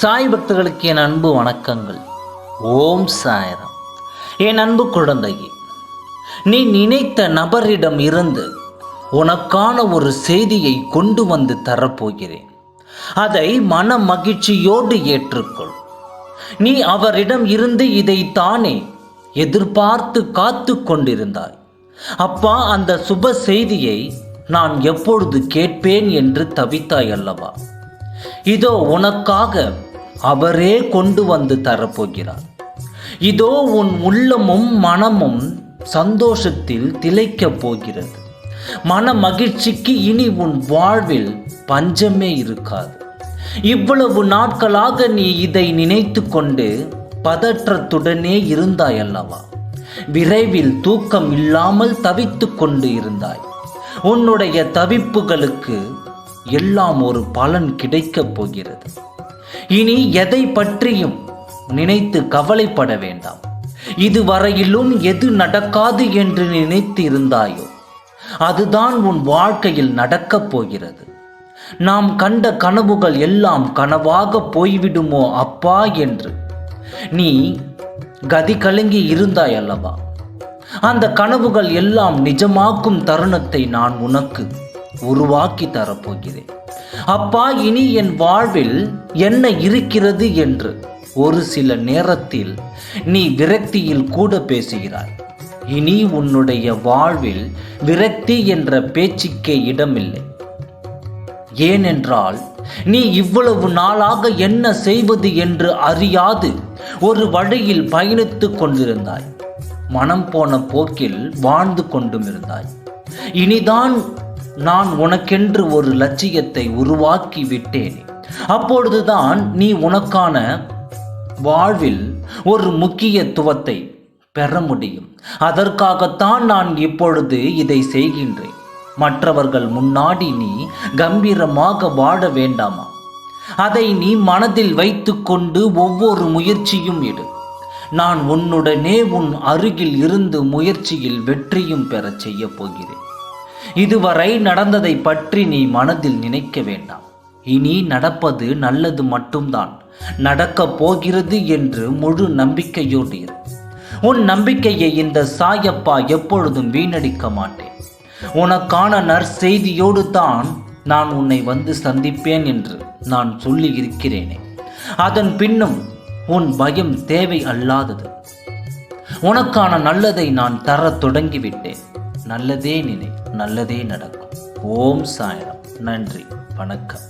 சாய் பக்தர்களுக்கு என் அன்பு வணக்கங்கள். ஓம் சாய்ராம். என் அன்பு குழந்தையே, நீ நினைத்த நபரிடம் இருந்து உனக்கான ஒரு செய்தியை கொண்டு வந்து தரப்போகிறேன். அதை மன மகிழ்ச்சியோடு ஏற்றுக்கொள். நீ அவரிடம் இருந்து இதைத்தானே எதிர்பார்த்து காத்து கொண்டிருந்தாய். அப்பா, அந்த சுப செய்தியை நான் எப்பொழுது கேட்பேன் என்று தவித்தாய் அல்லவா? இதோ உனக்காக அவரே கொண்டு வந்து தரப்போகிறார். இதோ உன் உள்ளமும் மனமும் சந்தோஷத்தில் திளைக்கப் போகிறது. மன மகிழ்ச்சிக்கு இனி உன் வாழ்வில் பஞ்சமே இருக்காது. இவ்வளவு நாட்களாக நீ இதை நினைத்து கொண்டு பதற்றத்துடனே இருந்தாய் அல்லவா? விரைவில் தூக்கம் இல்லாமல் தவித்து கொண்டு இருந்தாய். உன்னுடைய தவிப்புகளுக்கு எல்லாம் ஒரு பலன் கிடைக்கப் போகிறது. இனி எதை பற்றியும் நினைத்து கவலைப்பட வேண்டாம். இதுவரையிலும் எது நடக்காது என்று நினைத்து இருந்தாயோ அதுதான் உன் வாழ்க்கையில் நடக்கப் போகிறது. நாம் கண்ட கனவுகள் எல்லாம் கனவாக போய்விடுமோ அப்பா என்று நீ கதி கலங்கி இருந்தாய் அல்லவா? அந்த கனவுகள் எல்லாம் நிஜமாக்கும் தருணத்தை நான் உனக்கு உருவாக்கி தரப்போகிறேன். அப்பா, இனி என் வாழ்வில் என்ன இருக்கிறது என்று ஒரு சில நேரத்தில் நீ விரக்தியில் கூட பேசுகிறாய். இனி உன்னுடைய வாழ்வில் விரக்தி என்ற பேச்சுக்கே இடமில்லை. ஏனென்றால் நீ இவ்வளவு நாளாக என்ன செய்வது என்று அறியாது ஒரு வழியில் பயணித்து கொண்டிருந்தாய். மனம் போன போக்கில் வாழ்ந்து கொண்டும் இருந்தாய். இனிதான் நான் உனக்கென்று ஒரு லட்சியத்தை உருவாக்கி விட்டேன். அப்பொழுதுதான் நீ உனக்கான வாழ்வில் ஒரு முக்கியத்துவத்தை பெற முடியும். அதற்காகத்தான் நான் இப்பொழுது இதை செய்கின்றேன். மற்றவர்கள் முன்னாடி நீ கம்பீரமாக வாழ வேண்டாமா? அதை நீ மனதில் வைத்துக்கொண்டு ஒவ்வொரு முயற்சியும் எடு. நான் உன்னுடனே உன் அருகில் இருந்து முயற்சியில் வெற்றியும் பெற செய்ய போகிறேன். இதுவரை நடந்ததை பற்றி நீ மனதில் நினைக்க வேண்டாம். இனி நடப்பது நல்லது மட்டும்தான் நடக்கப் போகிறது என்று முழு நம்பிக்கையோடு இரு. உன் நம்பிக்கையை இந்த சாயப்பா எப்பொழுதும் வீணடிக்க மாட்டேன். உனக்கான நற்செய்தியோடு தான் நான் உன்னை வந்து சந்திப்பேன் என்று நான் சொல்லி இருக்கிறேனே. அதன் பின்னும் உன் பயம் தேவை அல்லாதது. உனக்கான நல்லதை நான் தர தொடங்கிவிட்டேன். நல்லதே நினை, நல்லதே நடக்கும். ஓம் சாய்ராம். நன்றி, வணக்கம்.